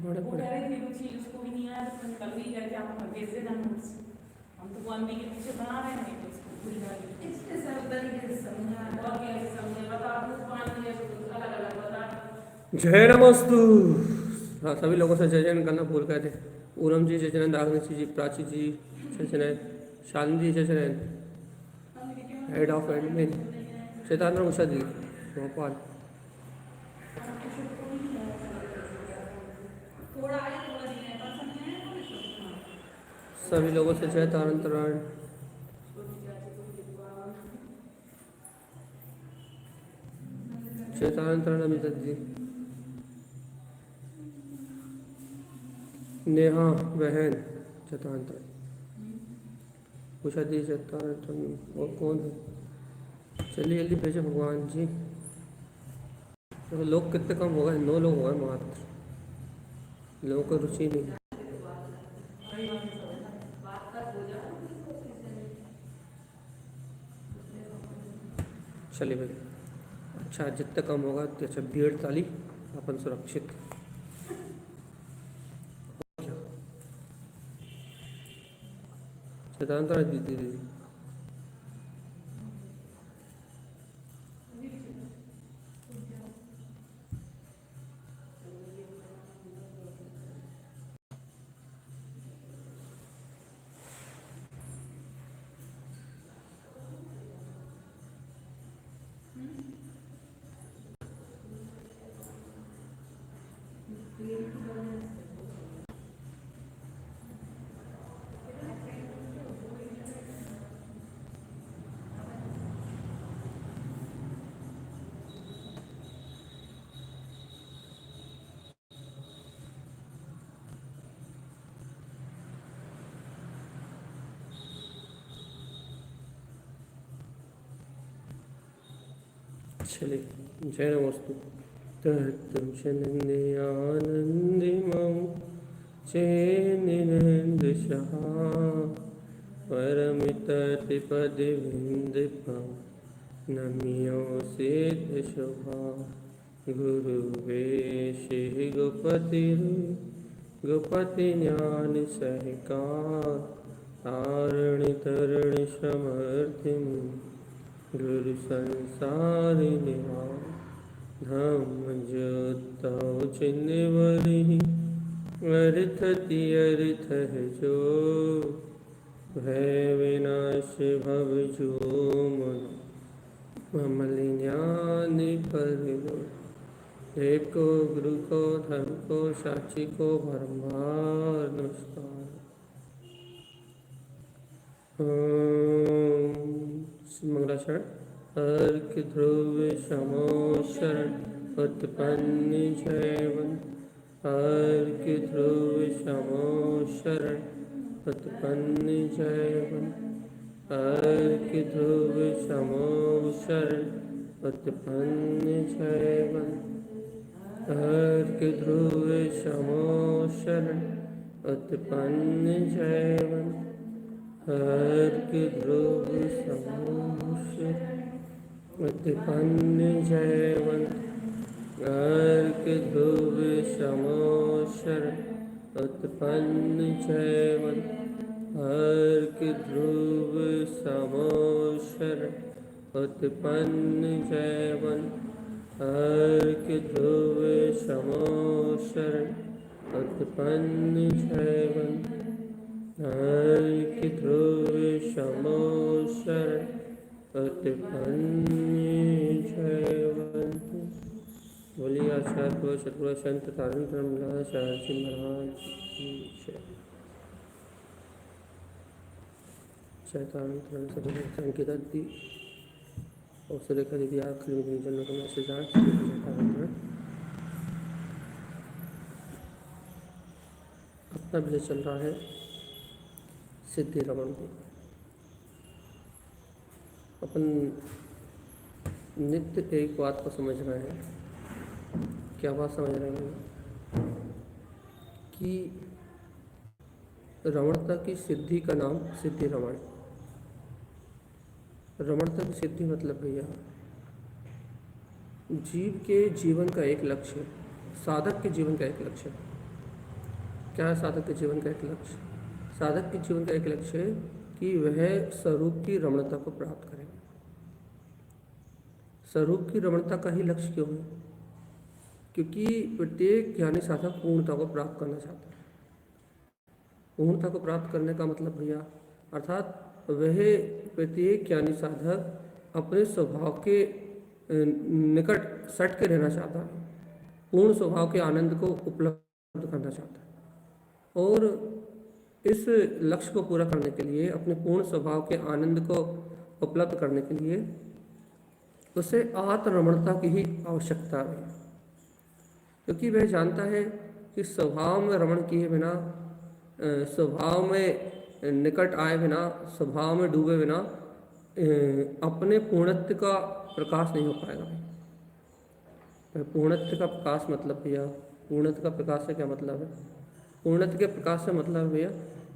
बड़े बड़े जय नमस्तु। हाँ, सभी लोगों से जय जयन करना भूल गए थे। पूनम जी जय जयन, रागनीति जी, प्राची जी जय जयन, शालिनी जी जय जयन, हेड ऑफ एडमिन चैतन्य उषा जी, भोपाल। सभी लोगों से जय तारण जय तारण अमित जी, नेहा बहन चैतांतर, उषा जी चैतांतर। और कौन है? चलिए जल्दी भेजो भगवान जी। तो लोग कितने कम हो गए? 9 लोग हो गए मात्र, लोगों को रुचि नहीं है। चलिए भाई, अच्छा जितने कम होगा तो अच्छा, भीड़ ताली अपन सुरक्षित। चैतांतर दीदी दीदी चलिए जय नमस्तु। तत्तम शनन्दे आनन्दिमं चेन्निनन्द शहा परमिततिपदिविन्दपं नमियो सिद्ध शोभा गुरुवेशि गोपति ज्ञान सहकार तारणि तरणि समर्थिं गुरु संसारि निवार धम्म ज्योतौ चिन्निवरि अर्थति अर्थ है जो भय विनाश भव जो मन ममल ज्ञानी परिलो देव को गुरु को धर्म को साक्षी को बारंबार नमस्कार। मंगलाचरण। अर्क ध्रुव शमो शरण उत्पन्न जैवन, अर्क ध्रुव शमो शरण उत्पन्न जैवन, अर्क ध्रुव शमो शरण उत्पन्न जैवन, अर्क ध्रुव शमो शरण उत्पन्न जैवन, अर्क ध्रुव शमो शरण उत्पन्न जैवन, अर्क ध्रुव शमो शरण उत्पन्न जैवन, अर्क ध्रुव शमो शरण उत्पन्न जैवन, अर्क ध्रुव शमो शरण उत्पन्न जैवन, अर्क ध्रुव शमो शरण उत्पन्न जैवन। बोलिए आचार्य सतगुरु संत तारण ब्रह्मचार्य जी महाराज की जय। चैतारण सतगुरु संकेत दी और सुरेखा दीदी आखिरी में जनों को मैसेज आए। अपना भी चल रहा है सिद्धि रमन को। अपन नित्य एक बात को समझ रहे हैं। क्या बात समझ रहे हैं? कि रमणता की सिद्धि का नाम सिद्धि रमण। रमणता की सिद्धि मतलब भैया जीव के जीवन का एक लक्ष्य, साधक के जीवन का एक लक्ष्य क्या है? साधक के जीवन का एक लक्ष्य, साधक के जीवन का एक लक्ष्य है कि वह स्वरूप की रमणता को प्राप्त करे। स्वरूप की रमणता का ही लक्ष्य क्यों है? क्योंकि प्रत्येक ज्ञानी साधक पूर्णता को प्राप्त करना चाहता है। पूर्णता को प्राप्त करने का मतलब भैया अर्थात वह प्रत्येक ज्ञानी साधक अपने स्वभाव के निकट सट के रहना चाहता है, पूर्ण स्वभाव के आनंद को उपलब्ध करना चाहता है। और इस लक्ष्य को पूरा करने के लिए, अपने पूर्ण स्वभाव के आनंद को उपलब्ध करने के लिए उसे आत्मरमणता की ही आवश्यकता है, क्योंकि वह जानता है कि स्वभाव में रमण किए बिना, स्वभाव में निकट आए बिना, स्वभाव में डूबे बिना अपने पूर्णत्व का प्रकाश नहीं हो पाएगा। पूर्णत्व का प्रकाश मतलब भैया, पूर्णत्व का प्रकाश से क्या मतलब है? पूर्णत्व के प्रकाश से मतलब भैया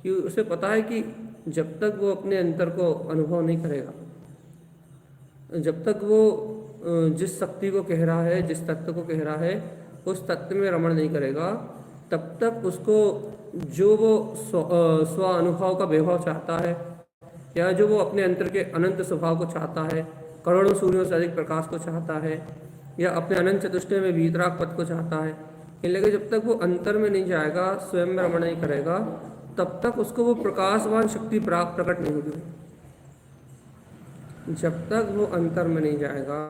कि उसे पता है कि जब तक वो अपने अंतर को अनुभव नहीं करेगा, जब तक वो जिस शक्ति को कह रहा है, जिस तत्व को कह रहा है, उस तत्व में रमण नहीं करेगा, तब तक उसको जो वो स्व अनुभव का वैभव चाहता है, या जो वो अपने अंतर के अनंत स्वभाव को चाहता है, करोड़ों सूर्यों से अधिक प्रकाश को चाहता है, या अपने अनंत चतुष्टय में वीतराग पद को चाहता है, लेकिन जब तक वो अंतर में नहीं जाएगा, स्वयं में रमण नहीं करेगा, तब तक उसको वो प्रकाशवान शक्ति प्रकट नहीं होगी। जब तक वो अंतर में नहीं जाएगा,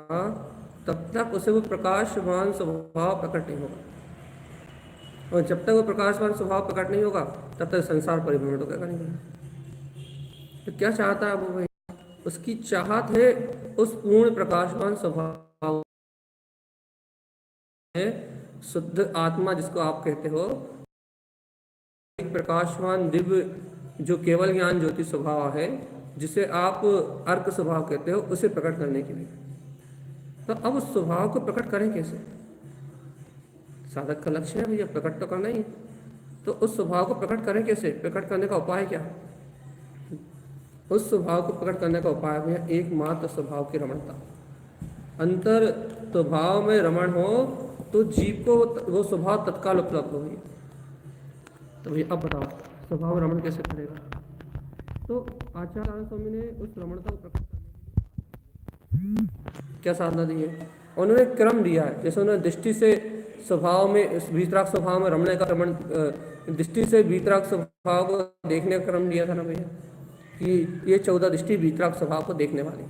तब तक उसे वो प्रकाशवान स्वभाव प्रकट नहीं होगा, और जब तक वो प्रकाशवान स्वभाव प्रकट नहीं होगा, तब तक संसार परिभ्रमण तो करेगा नहीं। तो क्या चाहता है वो भाई? उसकी चाहत है उस पूर्ण प्रकाशवान स्वभाव है, शुद्ध आत्मा जिसको आप कहते हो, एक प्रकाशवान दिव्य जो केवल ज्ञान ज्योति स्वभाव है, जिसे आप अर्क स्वभाव कहते हो, उसे प्रकट करने के लिए। तो अब उस स्वभाव को प्रकट करें कैसे? साधक का लक्ष्य है भैया प्रकट तो करना ही है, तो उस स्वभाव को प्रकट करें कैसे? प्रकट करने का उपाय क्या है? उस स्वभाव को प्रकट करने का उपाय भैया एकमात्र स्वभाव की रमणता। अंतर स्वभाव में रमण हो तो जीव को वो स्वभाव तत्काल उपलब्ध हो गई। तो भैया अब बताओ स्वभाव रमण कैसे करेगा? तो आचार्य आनंद स्वामी ने उस रमणता को प्रकट करने के लिए क्या साधना दी है? उन्होंने क्रम दिया है। जैसे उन्होंने दृष्टि से स्वभाव में, वीतराग स्वभाव में रमने का क्रमण, दृष्टि से वीतराग स्वभाव को देखने का क्रम दिया था ना भैया, कि ये 14 दृष्टि वीतराग स्वभाव को देखने वाली।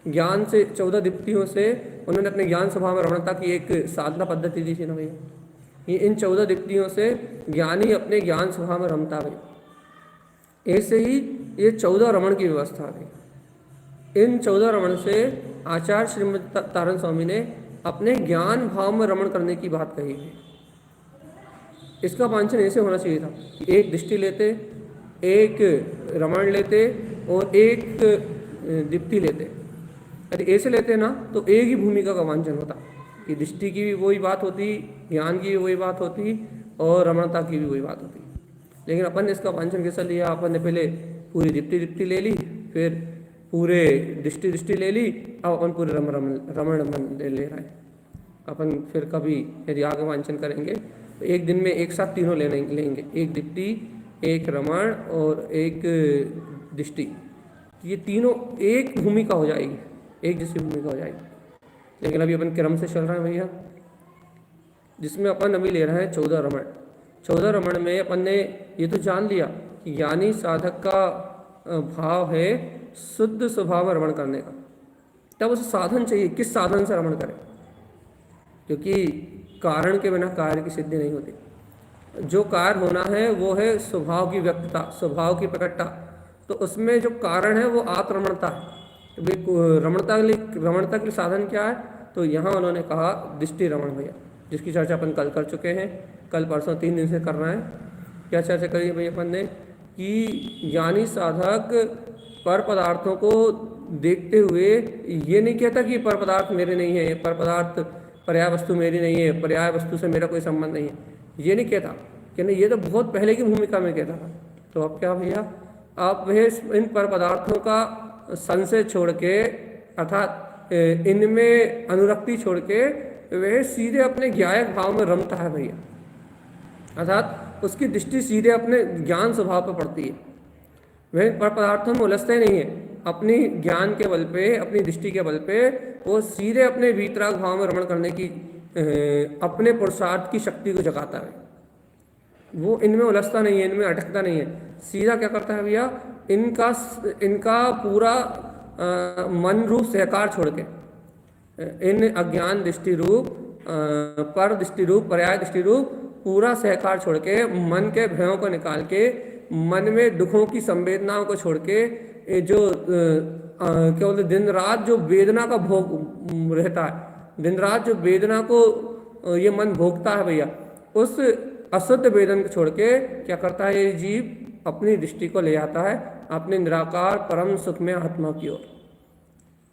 ज्ञान से 14 दीप्तियों से उन्होंने अपने ज्ञान स्वभाव में रमणता की एक साधना पद्धति दी थी ना भैया। ये इन 14 दीप्तियों से ज्ञानी अपने ज्ञान स्वभाव में रमता भैया। ऐसे ही ये 14 रमण की व्यवस्था है। इन 14 रमण से आचार्य श्रीमद तारण स्वामी ने अपने ज्ञान भाव में रमण करने की बात कही है। इसका वांछन ऐसे होना चाहिए था, एक दृष्टि लेते, एक रमण लेते और एक दीप्ति लेते। यदि ऐसे लेते ना तो एक ही भूमिका का वांछन होता, कि दृष्टि की भी वही बात होती, ज्ञान की भी वही बात होती और रमणता की भी वही बात होती। लेकिन अपन ने इसका वांछन कैसा लिया? अपन ने पहले पूरी दीप्ति ले ली, फिर पूरे दृष्टि ले ली, अब अपन पूरे रमण ले रहे हैं। अपन फिर कभी यदि आगे वांछन करेंगे तो एक दिन में एक साथ तीनों लेंगे, एक दीप्ति, एक रमण और एक दृष्टि। ये तीनों एक भूमिका हो जाएगी, एक जैसी भूमिका हो जाएगी। लेकिन अभी अपन क्रम से चल रहे हैं भैया, जिसमें अपन अभी ले रहे हैं 14 रमण। 14 रमण में अपन ने ये तो जान लिया कि ज्ञानी साधक का भाव है शुद्ध स्वभाव में रमण करने का। तब उसे साधन चाहिए, किस साधन से रमण करें? क्योंकि कारण के बिना कार्य की सिद्धि नहीं होती। जो कार्य होना है वो है स्वभाव की व्यक्तता, स्वभाव की प्रकटता। तो उसमें जो कारण है वो आत्मरमणता है। तो रमणता के लिए साधन क्या है? तो यहाँ उन्होंने कहा दृष्टि रमण भैया, जिसकी चर्चा अपन कल कर चुके हैं, कल परसों 3 दिन से कर रहे हैं। क्या चर्चा करी भैया अपन ने? कि ज्ञानी साधक पर पदार्थों को देखते हुए ये नहीं कहता कि पर पदार्थ मेरे नहीं है, पर पदार्थ पर्याय वस्तु मेरी नहीं है, पर्याय वस्तु से मेरा कोई संबंध नहीं है, ये नहीं कहता। कि नहीं, ये तो बहुत पहले की भूमिका में कहता था। तो अब क्या भैया, आप वह इन पर पदार्थों का संशय छोड़ के, अर्थात इनमें अनुरक्ति छोड़ के वह सीधे अपने ज्ञायक भाव में रमता है भैया, अर्थात उसकी दृष्टि सीधे अपने ज्ञान स्वभाव पर पड़ती है। वह पर पदार्थों में उलझते नहीं है, अपनी ज्ञान के बल पे, अपनी दृष्टि के बल पे वो सीधे अपने वीतराग भाव में रमण करने की अपने पुरुषार्थ की शक्ति को जगाता है। वो इनमें उलझता नहीं है, इनमें अटकता नहीं है, सीधा क्या करता है भैया, इनका पूरा मन रूप सहकार छोड़ के, इन अज्ञान दृष्टि रूप, पर दृष्टि रूप, पर्याय दृष्टि रूप पूरा सहकार छोड़ के, मन के भयों को निकाल के, मन में दुखों की संवेदनाओं को छोड़ के, जो क्या बोलते दिन रात जो वेदना का भोग रहता है, दिन रात जो वेदना को ये मन भोगता है भैया, उस अशुद्ध वेदन को छोड़ के क्या करता है ये जीव, अपनी दृष्टि को ले आता है अपने निराकार परम सुखमय आत्मा की ओर,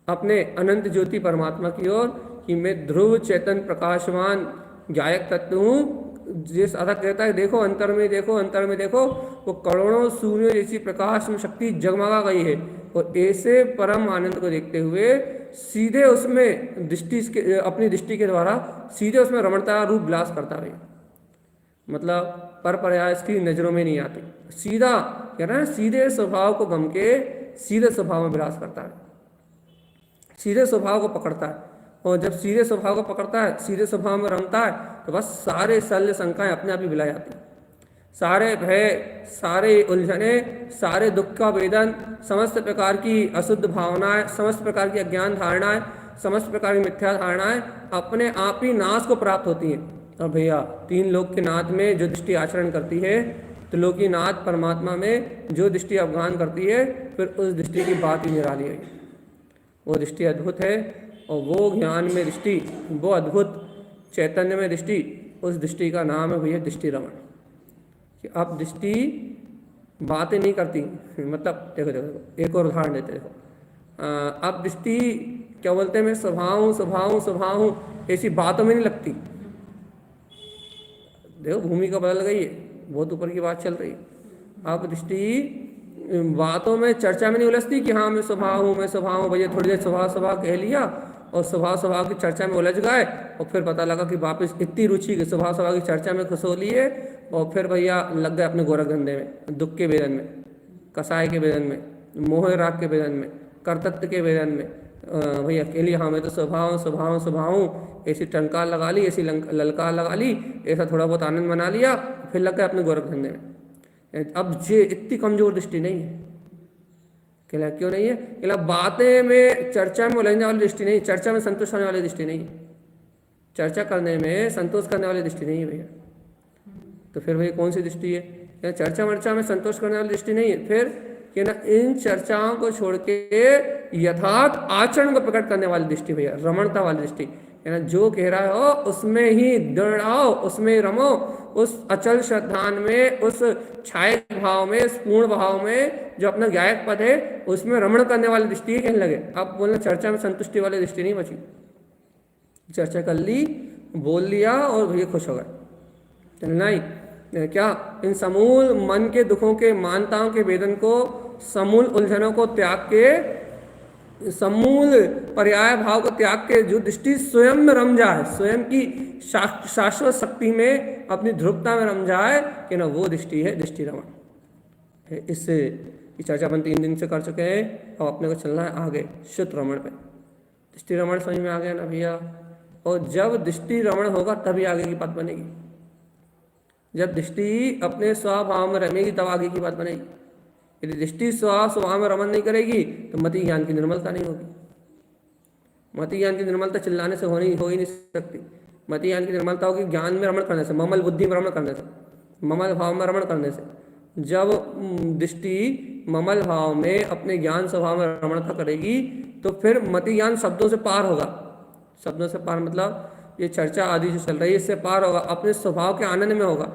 अपने अनंत ज्योति परमात्मा की ओर, कि मैं ध्रुव चेतन प्रकाशमान गायक तत्व हूँ। जिस अदा कहता है देखो अंतर में देखो, अंतर में देखो, वो करोड़ों सूर्यों जैसी प्रकाश में शक्ति जगमगा गई है, और ऐसे परम आनंद को देखते हुए सीधे उसमें दृष्टि, अपनी दृष्टि के द्वारा सीधे उसमें रमणता रूप विलास करता है। मतलब पर पर्याय इसकी नजरों में नहीं आती, सीधा कह रहा है सीधे स्वभाव को गम के सीधे स्वभाव में विलास करता है, सीधे स्वभाव को पकड़ता है। और जब सीधे स्वभाव को पकड़ता है, सीधे स्वभाव में रमता है, तो बस सारे शल्य शंकाएं अपने आप ही विला जाती हैं, सारे भय, सारे उलझने, सारे दुख का वेदन, समस्त प्रकार की अशुद्ध भावनाएं, समस्त प्रकार की अज्ञान धारणाएं, समस्त प्रकार की मिथ्या धारणाएं अपने आप ही नाश को प्राप्त होती हैं। और भैया तीन लोक के नाथ में जो दृष्टि आचरण करती है, तो लोकी नाथ परमात्मा में जो दृष्टि अवगान करती है, फिर उस दृष्टि की बात ही निराली है। वो दृष्टि अद्भुत है, और वो ज्ञान में दृष्टि, वो अद्भुत चैतन्य में दृष्टि, उस दृष्टि का नाम है भैया दृष्टि रमण। कि अब दृष्टि बातें नहीं करती, मतलब देखो देखो एक और उदाहरण देते देखो, अब दृष्टि क्या बोलते हैं, मैं स्वभाव हूँ, स्वभाव हूँ, स्वभाव हूँ, ऐसी बातों में नहीं लगती। देखो भूमिका बदल गई है, बहुत ऊपर की बात चल रही है। अब दृष्टि बातों में, चर्चा में नहीं उलझती कि हाँ मैं स्वभाव हूँ, मैं स्वभाव हूँ, भैया थोड़ी देर स्वभाव स्वभाव कह लिया और स्वभाव की चर्चा में उलझ गए, और फिर पता लगा कि वापस इतनी रुचि कि स्वभाव की चर्चा में खुश हो लिए, और फिर भैया लग गए अपने गोरख धंधे में, दुख के वेदन में, कसाय के वेदन में, मोह राग के वेदन में, कर्तत्व के वेदन में। भैया कह लिया हाँ मैं तो स्वभाव हूँ, ऐसी टंकार लगा ली, ऐसी ललकार लगा ली, ऐसा थोड़ा बहुत आनंद मना लिया, फिर लग गए अपने गोरख धंधे में। अब ये इतनी कमजोर दृष्टि नहीं है। कहला क्यों नहीं है? कहला बातें में, चर्चा में उलझने वाली दृष्टि नहीं, चर्चा में संतोष करने वाली दृष्टि नहीं, चर्चा करने में संतोष करने वाली दृष्टि नहीं है भैया। तो फिर भैया कौन सी दृष्टि है? क्या चर्चा वर्चा में संतोष करने वाली दृष्टि नहीं है? फिर कि ना इन चर्चाओं को छोड़ के यथार्थ आचरण को प्रकट करने वाली दृष्टि भैया, रमणता वाली दृष्टि। है ना, जो कह रहा हो उसमें ही दृढ़ आओ, उसमें रमो, उस अचल श्रद्धान में, उस छाये भाव में, उस पूर्ण भाव में जो अपना गायक पद है उसमें रमण करने वाली दृष्टि कहने लगे। अब बोलना चर्चा में संतुष्टि वाली दृष्टि नहीं बची, चर्चा कर ली, बोल लिया और भैया खुश हो गए। नहीं, क्या इन समूल मन के दुखों के, मानताओं के वेदन को, समूल उलझनों को त्याग के, समूल पर्याय भाव को त्याग के जो दृष्टि स्वयं में रम जाए, स्वयं की शाश्वत शक्ति में, अपनी ध्रुवता में रम जाए, कि ना वो दृष्टि है दृष्टि रमण। इससे चर्चा अपन 3 दिन से कर चुके हैं, और अपने को चलना है आगे शुद्ध रमण पे। दृष्टि रमण समझ में आ गया ना भैया? और जब दृष्टि रमण होगा तभी आगे की बात बनेगी। जब दृष्टि अपने स्वभाव में रमेगी तब आगे की बात बनेगी। यदि दृष्टि स्वभाव में रमन नहीं करेगी तो मति ज्ञान की निर्मलता नहीं होगी। मति ज्ञान की निर्मलता चिल्लाने से हो ही नहीं सकती। मति ज्ञान की निर्मलता होगी ज्ञान में रमण करने से, ममल बुद्धि में रमण करने से, ममल भाव में रमण करने से। जब दृष्टि ममल भाव में, अपने ज्ञान स्वभाव में रमणता करेगी तो फिर मति ज्ञान शब्दों से पार होगा। शब्दों से पार मतलब ये चर्चा आदि जो चल रही है इससे पार होगा, अपने स्वभाव के आनंद में होगा।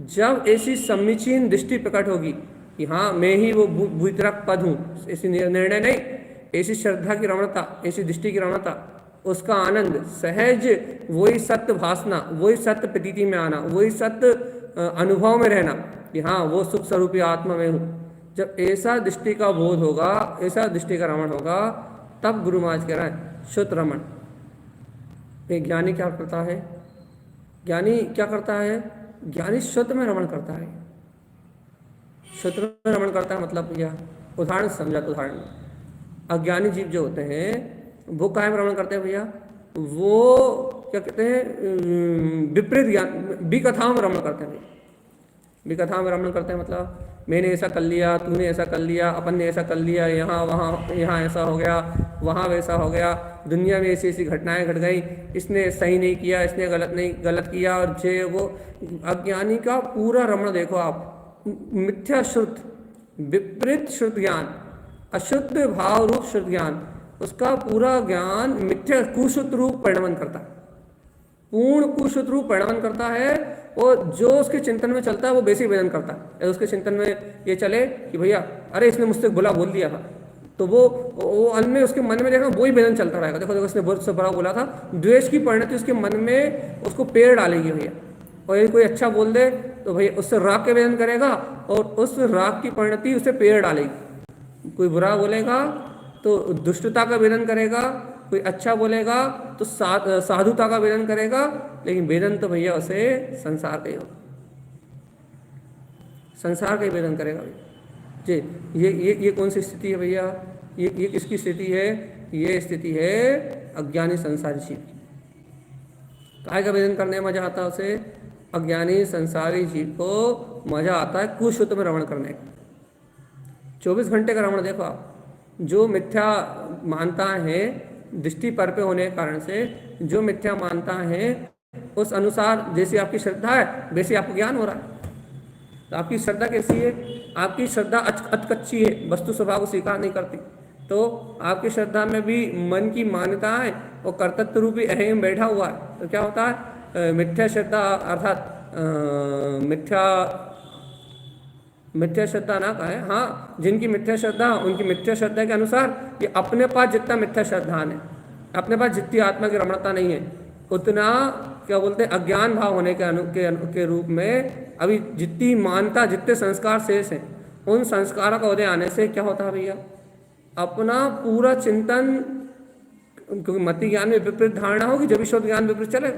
जब ऐसी समीचीन दृष्टि प्रकट होगी कि हाँ मैं ही वो भूतरक पद हूँ, ऐसी निर्णय नहीं, ऐसी श्रद्धा की रमणता, ऐसी दृष्टि की रमणता, उसका आनंद सहज, वही सत्य भासना, वही सत्य प्रतीति में आना, वही सत्य अनुभव में रहना कि हाँ वो सुख स्वरूपी आत्मा में हूँ। जब ऐसा दृष्टि का बोध होगा, ऐसा दृष्टि का रमण होगा, तब गुरु महाराज कह रहा है शुद्ध रमण। एक ज्ञानी क्या करता है? ज्ञानी क्या करता है? ज्ञानी शुद्ध में रमण करता है। शुद्ध में रमण करता है मतलब क्या? उदाहरण समझा तो उदाहरण, अज्ञानी जीव जो होते हैं वो कायम रमण करते हैं भैया, वो क्या कहते हैं, विपरीत ज्ञान, विकथाओं में रमण करते हैं भैया। विकथाओं में रमण करते हैं मतलब मैंने ऐसा कर लिया, तूने ऐसा कर लिया, अपन ने ऐसा कर लिया, यहाँ वहाँ, यहाँ ऐसा हो गया, वहाँ वैसा हो गया, दुनिया में ऐसी ऐसी घटनाएं घट गई, इसने सही नहीं किया, इसने गलत किया, और जे वो अज्ञानी का पूरा रमण देखो आप, मिथ्या शुद्ध, विपरीत शुद्ध ज्ञान, अशुद्ध भाव रूप शुद्ध ज्ञान, उसका पूरा ज्ञान मिथ्या कुशुद्ध रूप परिणमन करता है, पूर्ण कुशुद्ध रूप परिणमन करता है। और जो उसके चिंतन में चलता है वो बेसिक वेदन करता है। उसके चिंतन में ये चले कि भैया अरे इसने मुझसे बुरा बोल दिया था, तो वो अन्य उसके मन में देखा वही वेदन चलता रहेगा, देखो देखो इसने मुझसे बुरा बोला था, द्वेष की परिणति उसके मन में उसको पेड़ डालेगी भैया। और यदि कोई अच्छा बोल दे तो भैया उससे राग के वेदन करेगा, और उस राग की परिणति उसे पेड़ डालेगी। कोई बुरा बोलेगा तो दुष्टता का वेदन करेगा, कोई अच्छा बोलेगा तो साधुता का वेदन करेगा, लेकिन वेदन तो भैया उसे संसार का ही होगा, संसार का ही वेदन करेगा भैया जी। ये कौन सी स्थिति है भैया? ये किसकी स्थिति है? ये स्थिति है अज्ञानी संसारी जीव की। काय का वेदन करने में मजा आता है उसे? अज्ञानी संसारी जीव को मजा आता है कुशुद्ध में रमण करने का। 24 घंटे का रमण देखो आप, जो मिथ्या मानता है दृष्टि पर पे होने के कारण से, जो मिथ्या मानता है उस अनुसार जैसी आपकी श्रद्धा है वैसे आपको ज्ञान हो रहा है। तो आपकी श्रद्धा कैसी है? आपकी श्रद्धा अचकच्ची है, वस्तु स्वभाव को स्वीकार नहीं करती, तो आपकी श्रद्धा में भी मन की मान्यता है और कर्तृत्व रूपी अहम बैठा हुआ है। तो क्या होता है? मिथ्या श्रद्धा अर्थात मिथ्या श्रद्धा ना कहे, हाँ, जिनकी मिथ्या श्रद्धा, उनकी मिथ्या श्रद्धा के अनुसार ये अपने पास जितना मिथ्या श्रद्धान है, अपने पास जितनी आत्मा की रमणता नहीं है, उतना क्या बोलते हैं अज्ञान भाव होने के रूप में अभी जितनी मानता, जितने संस्कार शेष हैं, उन संस्कारों का उदय आने से क्या होता है भैया? अपना पूरा चिंतन, क्योंकि मति ज्ञान में विपरीत धारणा होगी जब शुद्ध ज्ञान विपरीत चले,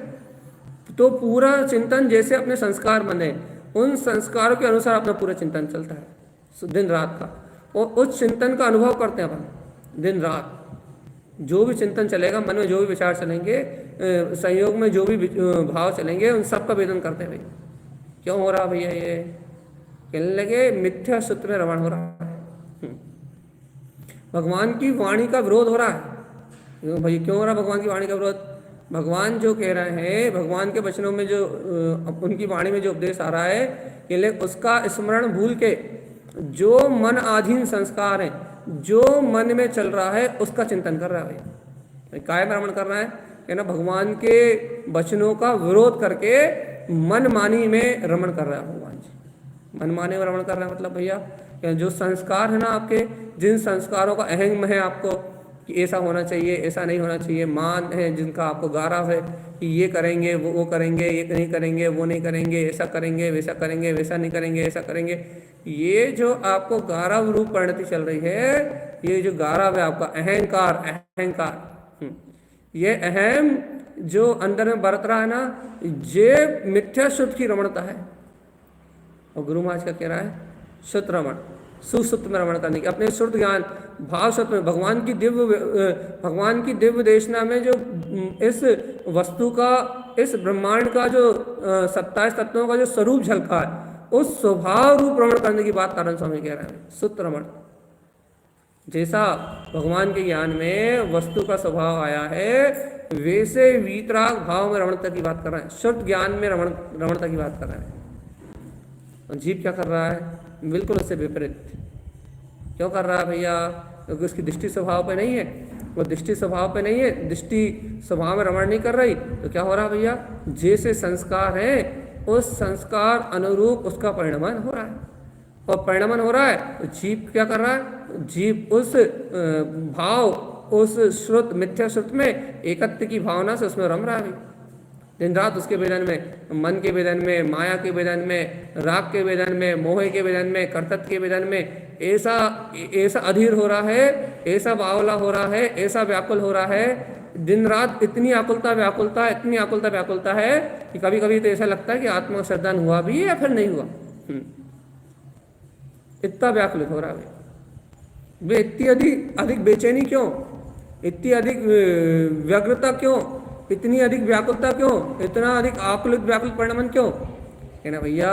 तो पूरा चिंतन जैसे अपने संस्कार बने उन संस्कारों के अनुसार अपना पूरा चिंतन चलता है दिन रात का, और उस चिंतन का अनुभव करते हैं अपन दिन रात। जो भी चिंतन चलेगा, मन में जो भी विचार चलेंगे, संयोग में जो भी भाव चलेंगे, उन सब का वेदन करते हैं भाई। क्यों हो रहा भैया? ये कहने लगे मिथ्या सूत्र में रमण हो रहा है, भगवान की वाणी का विरोध हो रहा है। भाई क्यों हो रहा भगवान की वाणी का विरोध? भगवान जो कह रहे हैं, भगवान के वचनों में जो उनकी वाणी में जो उपदेश आ रहा है, कि उसका स्मरण भूल के जो मन आधीन संस्कार है, जो मन में चल रहा है उसका चिंतन कर रहा है भाई। काय में रमण कर रहा है? कि ना भगवान के वचनों का विरोध करके मनमानी में रमण कर रहा है भगवान जी। मनमानी में रमण कर रहा है मतलब भैया जो संस्कार है ना आपके, जिन संस्कारों का अहंग है आपको कि ऐसा होना चाहिए, ऐसा नहीं होना चाहिए, मान है जिनका आपको गारा है कि ये करेंगे, वो करेंगे, ये नहीं करेंगे, वो नहीं करेंगे, ऐसा करेंगे, वैसा करेंगे, वैसा नहीं करेंगे, ऐसा करेंगे, ये जो आपको गारा रूप परिणति चल रही है, ये जो गारा है आपका अहंकार, ये अहम जो अंदर में बरत रहा है ना, ये मिथ्या शुद्ध की रमणता है। और गुरु महाराज का कह रहा है शुद्ध रमण, सुसुप्त में रमण करने की, अपने शुद्ध ज्ञान भाव सत्व में भगवान की दिव्य देशना में जो इस वस्तु का, इस ब्रह्मांड का जो 27 तत्वों का जो स्वरूप झलका है, उस स्वभाव रूप रमण करने की बात तारण स्वामी कह रहे हैं। शुद्ध रमण, जैसा भगवान के ज्ञान में वस्तु का स्वभाव आया है, वैसे वीतराग भाव में रमणता की बात कर रहे हैं, शुद्ध ज्ञान में रमणता की बात कर रहे हैं। और जीव क्या कर रहा है? बिल्कुल उससे विपरीत। क्यों कर रहा है भैया? क्योंकि उसकी दृष्टि स्वभाव पे नहीं है, वो दृष्टि स्वभाव पे नहीं है, दृष्टि स्वभाव में रमण नहीं कर रही, तो क्या हो रहा है भैया? जैसे संस्कार है उस संस्कार अनुरूप उसका परिणमन हो रहा है, और परिणमन हो रहा है तो जीव क्या कर रहा है? जीव उस भाव, उस श्रुत मिथ्या श्रुत में एकत्व की भावना से उसमें रम रहा है दिन रात। उसके वेदन में, मन के वेदन में, माया के वेदन में, राग के वेदन में, मोह के वेदन में, कर्तव्य के वेदन में ऐसा ऐसा अधीर हो रहा है, ऐसा बावला हो रहा है, ऐसा व्याकुल हो रहा है, दिन रात इतनी आकुलता व्याकुलता, इतनी आकुलता व्याकुलता है कि कभी कभी तो ऐसा लगता है कि आत्मा का श्रद्धान हुआ भी है या फिर नहीं हुआ। इतना व्याकुलित हो रहा है वे, इतनी अधिक अधिक बेचैनी क्यों, इतनी अधिक व्यग्रता क्यों, इतनी अधिक व्याकुलता क्यों, इतना अधिक आकुलित व्याकुल परिणमन क्यों? कहना भैया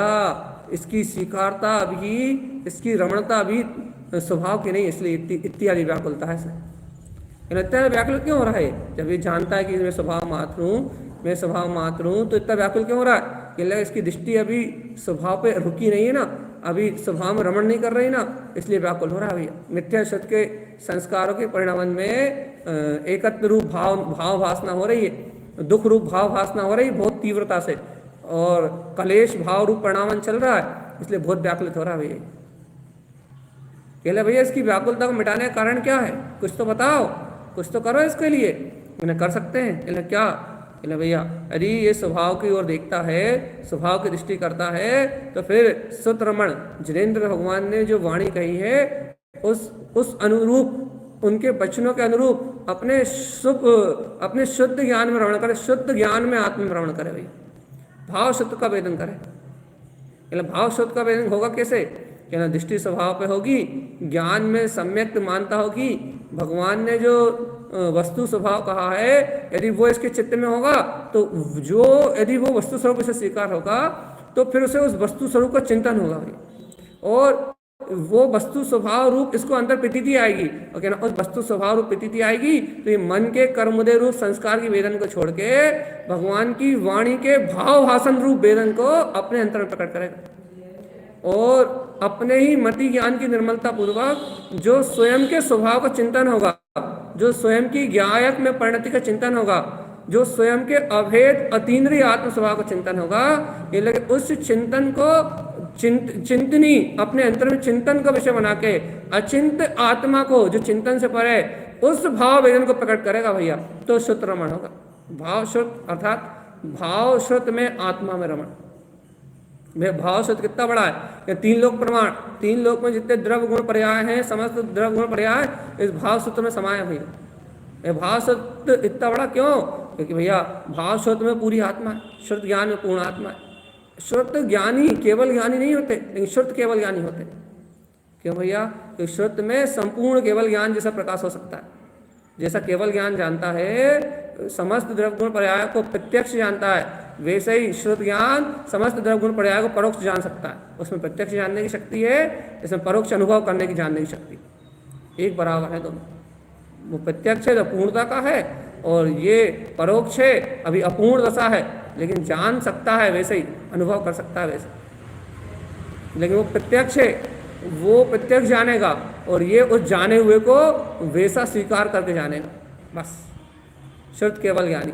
इसकी स्वीकारता भी, इसकी रमणता भी स्वभाव की नहीं, इसलिए इतनी अधिक व्याकुलता है सर। इतना व्याकुल क्यों हो रहा है? जब ये जानता है कि मैं स्वभाव मात्र हूँ, मैं स्वभाव मात्र हूँ, तो इतना व्याकुल क्यों हो रहा है? कि इसकी दृष्टि अभी स्वभाव पे रुकी नहीं है ना, अभी स्वभाव में रमण नहीं कर रही ना, इसलिए व्याकुल हो रहा है भैया। मिथ्या सत्य के संस्कारों के परिणाम में एकत्र रूप भाव भासना हो रही है, दुख रूप भाव भासना हो रही है बहुत तीव्रता से, और कलेश भाव रूप परिणाम चल रहा है, इसलिए बहुत व्याकुलित हो रहा है भैया। कहले भैया इसकी व्याकुलता को मिटाने का कारण क्या है? कुछ तो बताओ, कुछ तो करो इसके लिए। मैंने कर सकते हैं। कहले क्या? कहले भैया यदि ये स्वभाव की ओर देखता है, स्वभाव की दृष्टि करता है, तो फिर सुतरमण जिनेन्द्र भगवान ने जो वाणी कही है उस अनुरूप, उनके वचनों के अनुरूप अपने शुद्ध ज्ञान में रमण करे, शुद्ध ज्ञान में आत्म में रमण करे भैया, भाव शुद्ध का वेदन करे। कहले भाव शुद्ध का वेदन होगा कैसे? कहना दृष्टि स्वभाव पे होगी, ज्ञान में सम्यक मानता होगी, भगवान ने जो वस्तु स्वभाव कहा है यदि वो इसके चित्त में होगा, तो जो यदि वो वस्तु स्वरूप से स्वीकार होगा तो फिर उसे उस वस्तु स्वरूप का चिंतन होगा भाई, और वो वस्तु स्वभाव रूप इसको अंदर प्रतीति आएगी, और कहना उस वस्तु स्वभाव रूप प्रतीति आएगी तो ये मन के कर्मोदय रूप संस्कार की वेदन को छोड़ के भगवान की वाणी के भाव भाषण रूप वेदन को अपने अंतर में प्रकट करेगा, और अपने ही मति ज्ञान की निर्मलता पूर्वक जो स्वयं के स्वभाव का चिंतन होगा, जो स्वयं की ज्ञायक में परिणति का चिंतन होगा, जो स्वयं के अभेद अतीन्द्रिय आत्म स्वभाव का चिंतन होगा, ये लगे उस चिंतन को चिंतनी अपने अंतर में चिंतन का विषय बना के अचिंत आत्मा को जो चिंतन से परे उस भाव वेदन को प्रकट करेगा भैया, तो शुद्ध रमण होगा। भाव शुद्ध अर्थात भाव शुद्ध में आत्मा में रमण। भाव शुद्ध कितना बड़ा है? 3 लोक प्रमाण, 3 लोक में जितने द्रव्य गुण पर्याय हैं, समस्त द्रव्य गुण पर्याय इस भाव सूत्र में समाया भैया। ये भाव शुद्ध इतना बड़ा क्यों? क्योंकि भैया भाव शुद्ध में पूरी आत्मा है, शुद्ध ज्ञान में पूर्ण आत्मा है। शुद्ध ज्ञानी केवल ज्ञानी नहीं होते, लेकिन शुद्ध केवल ज्ञानी होते। क्यों भैया? क्योंकि शुद्ध में संपूर्ण केवल ज्ञान जैसा प्रकाश हो सकता है। जैसा केवल ज्ञान जानता है, समस्त द्रव्य गुण पर्याय को प्रत्यक्ष जानता है, वैसे ही शुद्ध ज्ञान समस्त द्रव्य गुण पर्याय को परोक्ष जान सकता है। उसमें प्रत्यक्ष जानने की शक्ति है, इसमें परोक्ष अनुभव करने की जानने की शक्ति, एक बराबर है दोनों। वो प्रत्यक्ष है तो पूर्णता का है, और ये परोक्ष है अभी अपूर्ण दशा है, लेकिन जान सकता है वैसे ही, अनुभव कर सकता है वैसे। लेकिन वो प्रत्यक्ष है, वो प्रत्यक्ष जानेगा, और ये उस जाने हुए को वैसा स्वीकार करके जानेगा, बस। शुद्ध केवल ज्ञानी।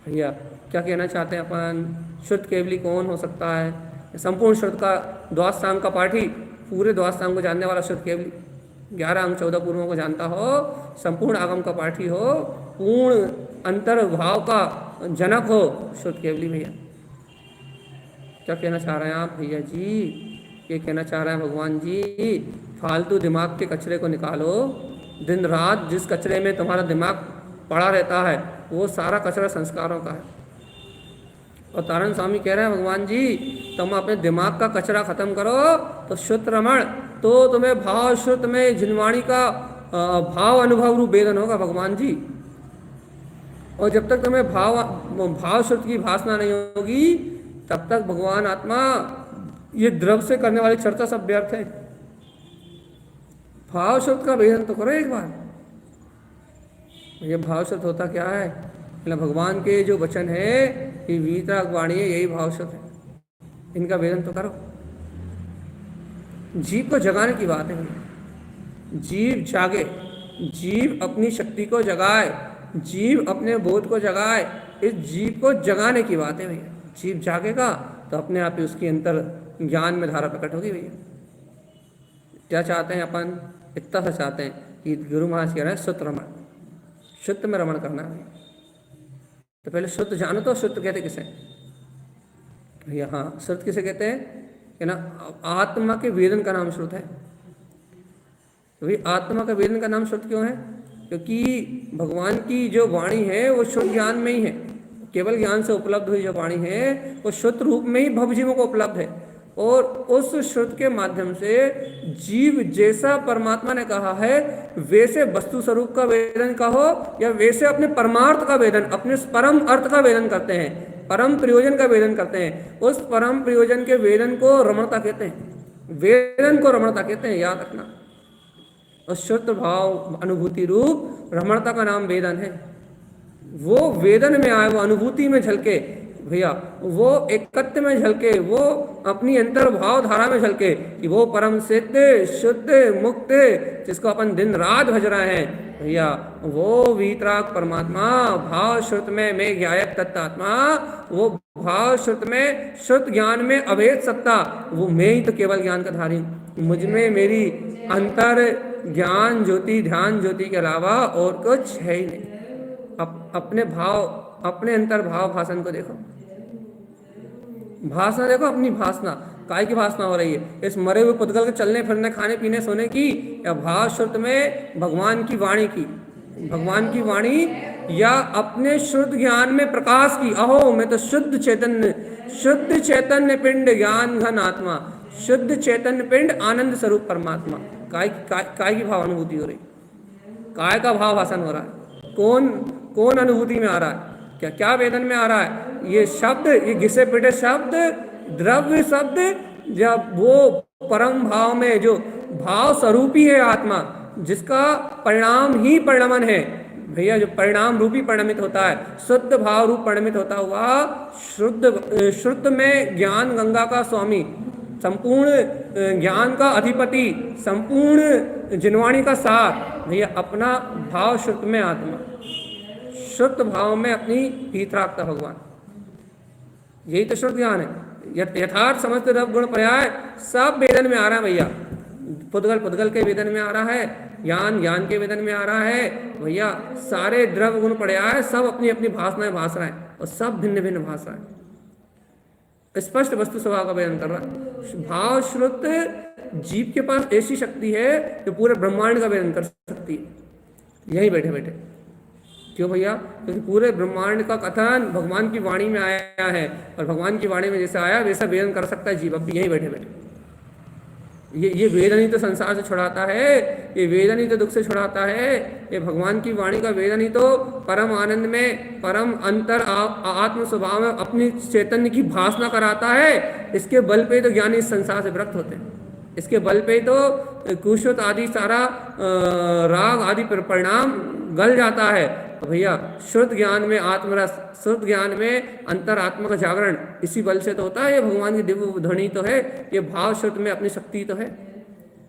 भैया क्या कहना चाहते हैं अपन? शुद्ध केवली कौन हो सकता है? संपूर्ण शुद्ध का द्वादशांग का पाठी, पूरे द्वादशांग को जानने वाला शुद्ध केवली, 11 अंग 14 पूर्वों को जानता हो, संपूर्ण आगम का पाठी हो, पूर्ण अंतर भाव का जनक हो, शुद्ध केवली भैया। क्या कहना चाह रहे हैं आप भैया जी? ये कहना चाह रहे हैं भगवान जी, फालतू दिमाग के कचरे को निकालो। दिन रात जिस कचरे में तुम्हारा दिमाग पड़ा रहता है वो सारा कचरा संस्कारों का है। और तारण स्वामी कह रहे हैं भगवान जी, तुम अपने दिमाग का कचरा खत्म करो तो शुद्ध रमण, तो तुम्हें भाव शुद्ध में जिनवाणी का भाव अनुभव रूप वेदन होगा भगवान जी। और जब तक तुम्हें भाव शुद्ध की भासना नहीं होगी, तब तक भगवान आत्मा ये द्रव्य से करने वाली चर्चा सब व्यर्थ है। भाव शुद्ध का वेदन तो करो एक बार। ये भाव शुद्ध होता क्या है? मतलब भगवान के जो वचन है, ये वीतराग वाणी है, यही भाव शुद्ध है। इनका वेदन तो करो। जीव को जगाने की बात है, जीव जागे, जीव अपनी शक्ति को जगाए, जीव अपने बोध को जगाए, इस जीव को जगाने की बात है भैया। जीव जागेगा तो अपने आप ही उसके अंतर ज्ञान में धारा प्रकट होगी भैया। क्या चाहते हैं अपन? इतना सा चाहते हैं कि गुरु महाराज कह रहे हैं शुद्ध रमण, शुद्ध में रमण करना है। तो पहले शुद्ध जानो तो शुद्ध कहते किसे भैया? हाँ, शुद्ध किसे कहते हैं? है ना। आत्मा के वेदन का नाम श्रुत है। तो भाई आत्मा का वेदन का नाम श्रुत क्यों है? क्योंकि भगवान की जो वाणी है वो शुद्ध ज्ञान में ही है। केवल ज्ञान से उपलब्ध हुई जो वाणी है वो शुद्ध रूप में ही भवजीवों को उपलब्ध है। और उस श्रुत के माध्यम से जीव जैसा परमात्मा ने कहा है वैसे वस्तु स्वरूप का वेदन कहो या वैसे अपने परमार्थ का वेदन, अपने परम अर्थ का वेदन करते हैं, परम प्रयोजन का वेदन करते हैं। उस परम प्रयोजन के वेदन को रमणता कहते हैं। वेदन को रमणता कहते हैं, याद रखना। और शुद्ध भाव अनुभूति रूप रमणता का नाम वेदन है। वो वेदन में आए, वो अनुभूति में झलके भैया, वो एकत्व में झलके, वो अपनी अंतर भाव धारा में झलके कि वो परम सिद्ध शुद्ध मुक्त जिसको अपन दिन रात भज रहे हैं भैया, वो वीतराग परमात्मा भाव श्रुत में मैं ज्ञायक तत्तात्मा, वो भाव श्रुत में शुद्ध ज्ञान में अभेद सत्ता, वो मैं ही तो केवल ज्ञान का धारी हूँ। मुझ में मेरी अंतर ज्ञान ज्योति ध्यान ज्योति के अलावा और कुछ है ही नहीं। अपने भाव, अपने अंतर भाव भाषण को देखो, भाषणा देखो अपनी भाषणा, काय की भाषणा हो रही है? इस मरे हुए पुद्गल के चलने फिरने खाने पीने सोने की, या भाव श्रुत में भगवान की वाणी की, भगवान की वाणी, या अपने शुद्ध ज्ञान में प्रकाश की। अहो मैं तो शुद्ध चैतन्य पिंड ज्ञान घन आत्मा, शुद्ध चैतन्य पिंड आनंद स्वरूप परमात्मा। काय की भाव अनुभूति हो रही, काय का भाव भाषण हो रहा है? कौन अनुभूति में आ रहा है? क्या क्या वेदन में आ रहा है? ये शब्द, ये घिसे पिटे शब्द, द्रव्य शब्द, जब वो परम भाव में जो भाव स्वरूपी है आत्मा, जिसका परिणाम ही परिणमन है भैया, जो परिणाम रूपी परिणमित होता है, शुद्ध भाव रूप परिणमित होता हुआ शुद्ध में ज्ञान गंगा का स्वामी, संपूर्ण ज्ञान का अधिपति, संपूर्ण जिनवाणी का सार भैया, अपना भाव शुद्ध में आत्मा, शुद्ध भाव में अपनी भीतरागता भगवान, यही तो शुद्ध ज्ञान है। यथार्थ समस्त रव गुण पर्याय सब वेदन में आ रहा है भैया। पुद्गल के वेदन में आ रहा है, ज्ञान के वेदन में आ रहा है भैया। सारे द्रव्य गुण पर्याय सब अपनी अपनी भाषणाएं भाष रहे हैं, और सब भिन्न भिन्न भाषाएं, स्पष्ट वस्तु स्वभाव का वेदन कर रहा है। भाव श्रुत जीव के पास ऐसी शक्ति है जो पूरे ब्रह्मांड का वेदन कर सकती है, यही बैठे बैठे। क्यों भैया? क्योंकि पूरे ब्रह्मांड का कथन भगवान की वाणी में आया है, और भगवान की वाणी में जैसा आया वैसा वेदन कर सकता है जीव, अब भी यही बैठे बैठे। ये वेदन ही तो संसार से छुड़ाता है, ये वेदन ही तो दुख से छुड़ाता है, ये भगवान की वाणी का वेदन ही तो परम आनंद में, परम अंतर आत्म स्वभाव में अपनी चैतन्य की भाषणा कराता है। इसके बल पे तो ज्ञानी इस संसार से विरक्त होते हैं, इसके बल पे तो कुशुत आदि सारा राग आदि परिणाम गल जाता है। तो भैया शुद्ध ज्ञान में आत्मरस, शुद्ध ज्ञान में अंतर आत्मा का जागरण, इसी बल से तो होता है। ये भगवान की दिव्य ध्वनि तो है, ये भाव शुद्ध में अपनी शक्ति तो है,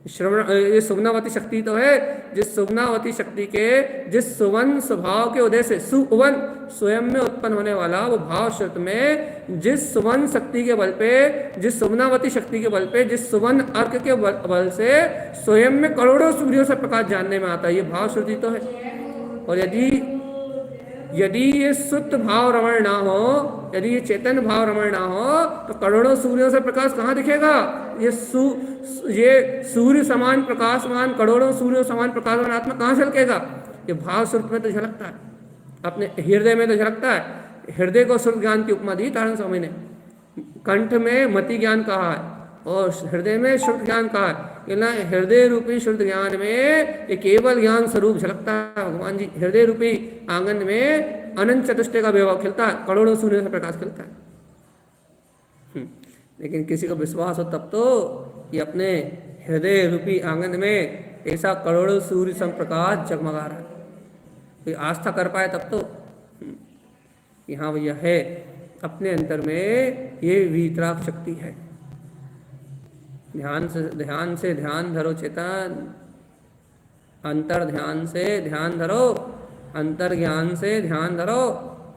श्रवण, ये सुगनावती शक्ति तो है, जिस सुगनावती शक्ति के जिस सुवन स्वभाव के उदय से सुवन स्वयं में उत्पन्न होने वाला वो भाव शुद्ध में जिस सुवन शक्ति के बल पे, जिस सुगनावती शक्ति के बल पे, जिस सुवन अर्क के बल से स्वयं में करोड़ों सूर्यों से प्रकाश जानने में आता है, ये भाव शुद्धि तो है। और यदि ये शुद्ध भाव रमण ना हो, यदि ये चेतन भाव रमण ना हो, तो करोड़ों सूर्यों से प्रकाश कहाँ दिखेगा? ये सूर्य समान प्रकाशमान, करोड़ों सूर्यों समान प्रकाशमान आत्मा कहाँ झलकेगा? ये भाव शुद्ध में तो झलकता है, अपने हृदय में तो झलकता है। हृदय को शुद्ध ज्ञान की उपमा दी तारण स्वामी ने, कंठ में मति ज्ञान कहा है और हृदय में शुद्ध ज्ञान कहा है। हृदय रूपी शुद्ध ज्ञान में ये केवल ज्ञान स्वरूप झलकता है भगवान जी। हृदय रूपी आंगन में अनंत चतुष्टय का वैभव खिलता है, करोड़ों सूर्य से प्रकाश खिलता है। लेकिन किसी को विश्वास हो तब तो ये अपने हृदय रूपी आंगन में ऐसा करोड़ों सूर्य सम प्रकाश जगमगा रहा है, कोई आस्था कर पाए तब तो। यहाँ भैया है अपने अंतर में ये वीतराग शक्ति है। ध्यान से ध्यान धरो चेतन, अंतर ध्यान से ध्यान धरो, अंतर ज्ञान से ध्यान धरो,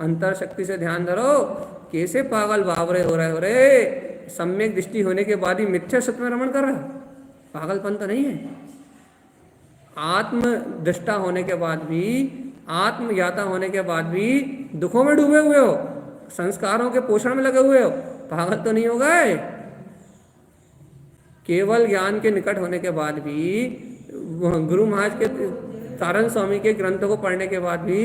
अंतर शक्ति से ध्यान धरो। कैसे पागल बावरे हो रहे हो रे? सम्यक दृष्टि होने के बाद ही मिथ्या सत्य में रमण कर रहा है, पागलपन तो नहीं है। आत्म दृष्टा होने के बाद भी, आत्मज्ञाता होने के बाद भी दुखों में डूबे हुए हो, संस्कारों के पोषण में लगे हुए हो, पागल तो नहीं हो गए? केवल ज्ञान के निकट होने के बाद भी, गुरु महाराज के तारण स्वामी के ग्रंथों को पढ़ने के बाद भी,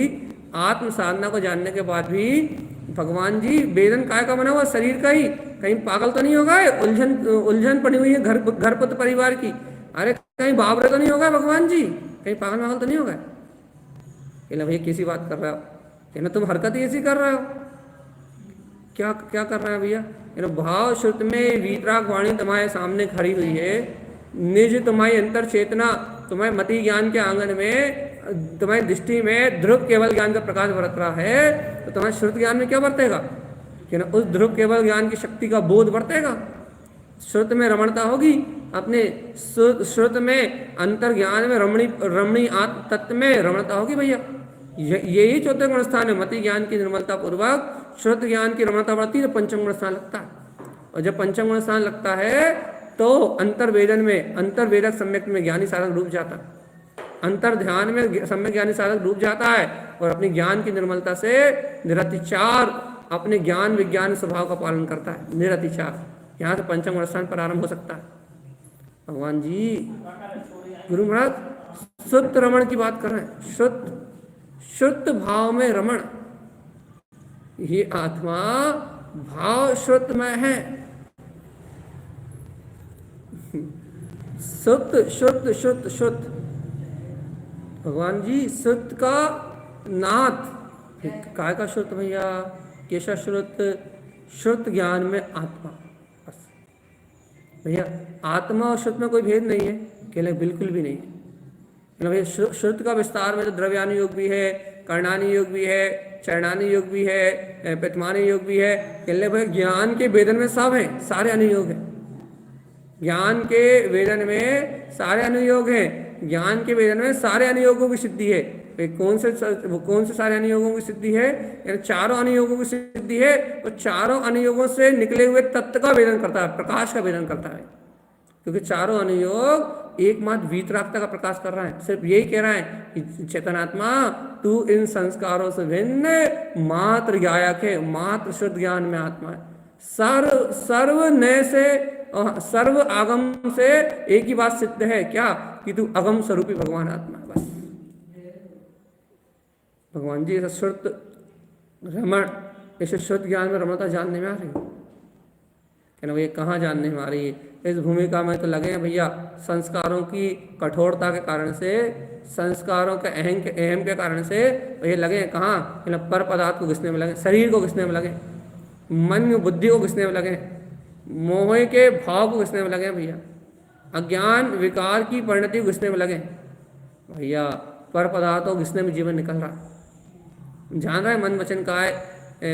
आत्म साधना को जानने के बाद भी, भगवान जी वेदन काय का बना हुआ, शरीर का ही, कहीं पागल तो नहीं होगा, उलझन पड़ी हुई है घरपत परिवार की, अरे कहीं बाबरे तो नहीं होगा भगवान जी, कहीं पागल तो नहीं होगा। कहना भैया किसी बात कर रहे हो, कहना तुम हरकत ही ऐसी कर रहे हो, क्या क्या कर रहे हैं भैया। भाव श्रुत में वीतराग वाणी तुम्हारे सामने खड़ी हुई है, निज तुम्हारी अंतर चेतना तुम्हारे मति ज्ञान के आंगन में, तुम्हारी दृष्टि में ध्रुव केवल ज्ञान का प्रकाश बरत रहा है, तो तुम्हारे श्रुत ज्ञान में क्या बरतेगा कि ना, उस ध्रुव केवल ज्ञान की शक्ति का बोध बरतेगा। श्रुत में रमणता होगी, अपने श्रुत में अंतर ज्ञान में रमणी आत्म तत्व में रमणता होगी भैया। यही चौथे गुण स्थान है, मति ज्ञान की निर्मलता पूर्वक श्रुत ज्ञान की रमणता बढ़ती है तो पंचम गुण स्थान लगता है, और जब पंचम गुण स्थान लगता है तो अंतर्वेदन में, अंतर्वेदक सम्यक में ज्ञानी साधक डूब जाता है, अंतर ध्यान में सम्यक ज्ञानी साधक डूब जाता है, और अपनी ज्ञान की निर्मलता से निरतिचार अपने ज्ञान विज्ञान स्वभाव का पालन करता है, निरतिचार। यहाँ से पंचम गुण स्थान प्रारंभ हो सकता है। भगवान जी गुरु महाराज शुद्ध रमण की बात कर रहे हैं, शुद्ध भाव में रमण, ये आत्मा भाव शुद्ध में है, शुद्ध शुद्ध शुद्ध शुद्ध। भगवान जी शुद्ध का नाथ, काय का शुद्ध भैया, केशा शुद्ध, शुद्ध ज्ञान में आत्मा, बस भैया। आत्मा और शुद्ध में कोई भेद नहीं है, कहले बिल्कुल भी नहीं है भैया। शुद्ध का विस्तार में तो द्रव्यानि योग भी है, कर्णानि योग भी है, चरणानि योग भी है, प्रतिमानि योग भी है, कहले भाई ज्ञान के वेदन में सब है, सारे अनुयोग हैं, ज्ञान के वेदन में सारे अनुयोग हैं, ज्ञान के वेदन में सारे अनुयोगों की सिद्धि है। कौन से सारे अनुयोगों की सिद्धि है, यानी चारों अनुयोगों की सिद्धि है, और चारों अनुयोगों से निकले हुए तत्व का वेदन करता है, प्रकाश का वेदन करता है, क्योंकि चारों अनुयोग एकमात्र वीतरागता का प्रकाश कर रहा है। सिर्फ यही कह रहा है कि चेतनात्मा तू इन संस्कारों से भिन्न मात्र ज्ञायक है, मात्र शुद्ध ज्ञान में आत्मा है। सर्व नए से सर्व आगम से एक ही बात सिद्ध है, क्या कि तू अगम स्वरूपी भगवान आत्मा है, बस। भगवान जी ऐसा शुद्ध रमण, ऐसे शुद्ध ज्ञान में रमणता जानने में आ रही है, कहना भैया कहाँ जानने में आ रही है। इस भूमिका में तो लगे हैं भैया संस्कारों की कठोरता के कारण से, संस्कारों के अहम के कारण से भैया लगे हैं कहाँ, पर पदार्थ को घिसने में लगे, शरीर को घिसने में लगे, मन बुद्धि को घिसने में लगे, मोह के भाव को घिसने में लगे भैया, अज्ञान विकार की परिणति को घिसने में लगे भैया, पर पदार्थों को घिसने में जीवन निकल रहा। जान रहा है मन वचन काय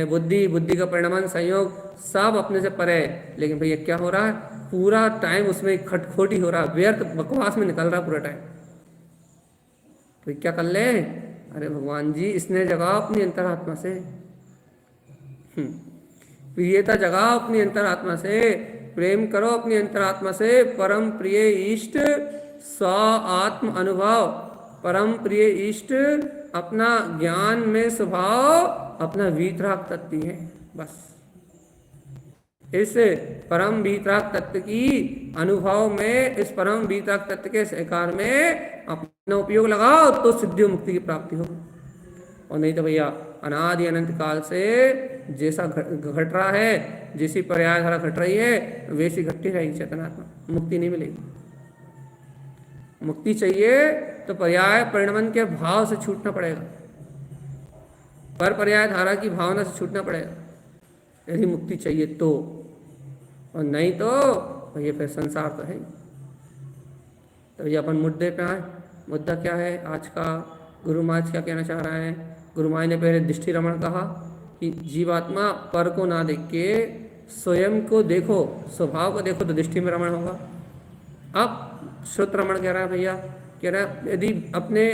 बुद्धि का परिणाम संयोग सब अपने से परे है, लेकिन भैया क्या हो रहा है, पूरा टाइम उसमें खटखोटी हो रहा है, व्यर्थ बकवास में निकल रहा है पूरा टाइम। तो क्या कर ले, अरे भगवान जी इसने जगह अपनी अंतरात्मा से, प्रियता जगह अपनी अंतरात्मा से, प्रेम करो अपनी अंतरात्मा से, परम प्रिय इष्ट स्व आत्म अनुभव, परम प्रिय इष्ट अपना ज्ञान में स्वभाव, अपना वीतराग तत्व है, बस। इस परम वीतराग तत्व की अनुभव में, इस परम वीतराग तत्व के सहकार में अपना उपयोग लगाओ तो सिद्धि मुक्ति की प्राप्ति हो, और नहीं तो भैया अनादि अनंत काल से जैसा घट रहा है, जैसी पर्याय धारा घट रही है वैसी घटती रहेगी चेतनात्मा, मुक्ति नहीं मिलेगी। मुक्ति चाहिए तो पर्याय परिणमन के भाव से छूटना पड़ेगा, पर पर्याय धारा की भावना से छूटना पड़ेगा, यदि मुक्ति चाहिए तो, और नहीं तो भैया फिर संसार तो है। तो भैया अपन मुद्दे पे आए, मुद्दा क्या है आज का, गुरु महाराज क्या कहना चाह रहा है। गुरु महाराज ने पहले दृष्टि रमण कहा कि जीवात्मा पर को ना देख के स्वयं को देखो, स्वभाव को देखो तो दृष्टि में रमण होगा। अब श्रुत रमण कह रहा है भैया, कह रहा है यदि अपने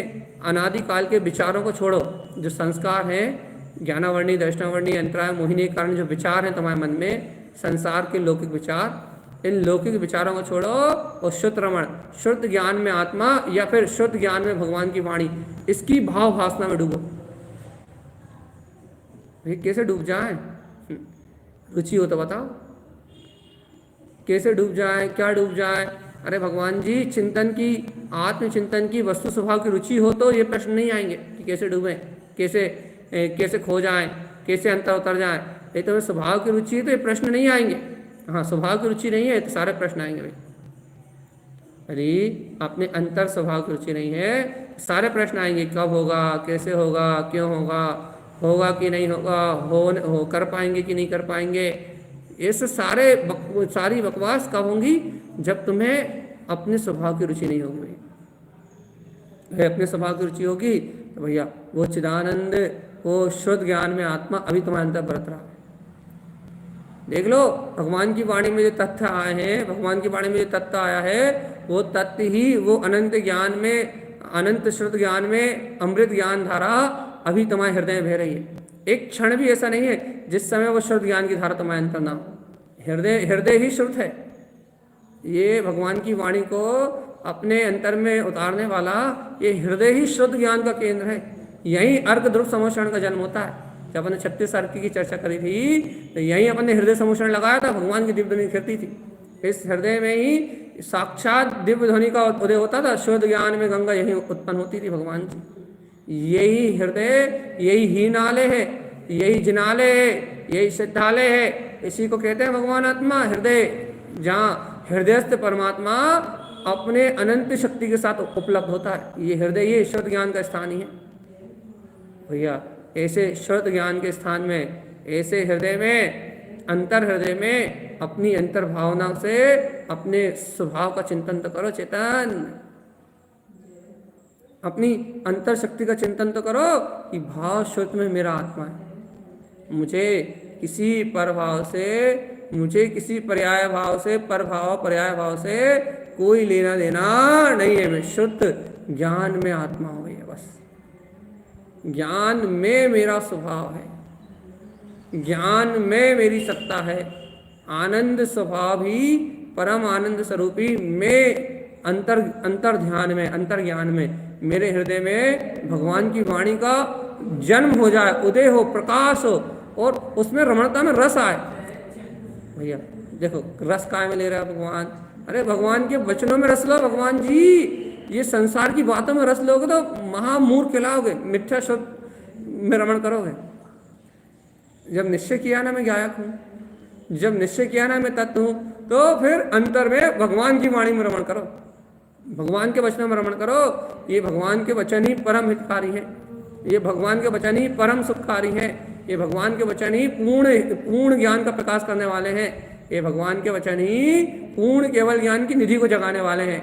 अनादि काल के विचारों को छोड़ो, जो संस्कार हैं ज्ञानावर्णी दर्शनावर्णी अंतराय मोहिनी के कारण जो विचार हैं तुम्हारे मन में, संसार के लौकिक विचार, इन लौकिक विचारों को छोड़ो और शुद्ध रमण, शुद्ध ज्ञान में आत्मा या फिर शुद्ध ज्ञान में भगवान की वाणी, इसकी भाव भासना में डूबो। भैया कैसे डूब जाए, रुचि हो तो बताओ कैसे डूब जाए, क्या डूब जाए। अरे भगवान जी, चिंतन की, आत्मचिंतन की वस्तु स्वभाव की रुचि हो तो ये प्रश्न नहीं आएंगे कि कैसे डूबें, कैसे खो जाएं, कैसे अंतर उतर जाए। ये तो स्वभाव की रुचि है तो ये प्रश्न नहीं आएंगे। हाँ, स्वभाव की रुचि नहीं है तो सारे प्रश्न आएंगे भाई। अरे अपने अंतर स्वभाव की रुचि नहीं है, सारे प्रश्न आएंगे। कब होगा, कैसे होगा, क्यों होगा, होगा कि नहीं होगा, हो कर पाएंगे कि नहीं कर पाएंगे। ऐसे सारी बकवास कब होंगी, जब तुम्हें अपने स्वभाव की रुचि नहीं होगी। अपने स्वभाव की रुचि होगी तो भैया वो चिदानंद, वो शुद्ध ज्ञान में आत्मा अभी तुम्हारे अंदर बरत रहा है। देख लो, भगवान की वाणी में जो तथ्य आए हैं, भगवान की वाणी में जो तथ्य आया है, वो तथ्य ही वो अनंत ज्ञान में, अनंत शुद्ध ज्ञान में अमृत ज्ञान धारा अभी तुम्हारे हृदय में बह रही है। एक क्षण भी ऐसा नहीं है जिस समय वो शुद्ध ज्ञान की धारा तुम्हारे अंतर ना हो। हृदय ही शुद्ध है। ये भगवान की वाणी को अपने अंतर में उतारने वाला ये हृदय ही शुद्ध ज्ञान का केंद्र है। यही अर्क ध्रुव समोषण का जन्म होता है। जब अपने 36 अर्क की चर्चा करी थी तो यही अपने हृदय समोषण लगाया था, भगवान की दिव्य ध्वनि खिलती थी। इस हृदय में ही साक्षात दिव्य ध्वनि का उदय होता था। शुद्ध ज्ञान में गंगा यही उत्पन्न होती थी भगवान की। यही हृदय, यही हीनालय है, यही जिनालय है, यही सिद्धालय है। इसी को कहते हैं भगवान आत्मा, हृदय, जहाँ हृदयस्थ परमात्मा अपने अनंत शक्ति के साथ उपलब्ध होता है। ये हृदय, ये शुद्ध ज्ञान का स्थान ही है भैया। ऐसे शुद्ध ज्ञान के स्थान में, ऐसे हृदय में, अंतर हृदय में अपनी अंतर भावना से अपने स्वभाव का चिंतन तो करो। चेतन, अपनी अंतर शक्ति का चिंतन तो करो कि भाव शुद्ध में मेरा आत्मा है। मुझे किसी परभाव से, मुझे किसी पर्याय भाव से, परभाव पर्याय भाव से कोई लेना देना नहीं है। मैं शुद्ध ज्ञान में आत्मा हो गई है बस। ज्ञान में मेरा स्वभाव है, ज्ञान में मेरी सत्ता है। आनंद स्वभाव ही परम आनंद स्वरूपी में अंतर ध्यान में, अंतर ज्ञान में, मेरे हृदय में भगवान की वाणी का जन्म हो जाए, उदय हो, प्रकाश हो और उसमें रमणता में रस आए। भैया देखो, रस काय में ले रहा है भगवान। अरे भगवान के वचनों में रस लो भगवान जी। ये संसार की बातों में रस लोगे तो महामूर्ख कहलाओगे, मिथ्या शुद्ध में रमण करोगे। जब निश्चय किया ना मैं गायक हूँ, जब निश्चय किया ना मैं तत्व हूँ, तो फिर अंतर में भगवान की वाणी में रमण करो, भगवान के वचनों में रमण करो। ये भगवान के वचन ही परम हितकारी है, ये भगवान के वचन ही परम सुखकारी है, ये भगवान के वचन ही पूर्ण ज्ञान का प्रकाश करने वाले हैं, ये भगवान के वचन ही पूर्ण केवल ज्ञान की निधि को जगाने वाले हैं।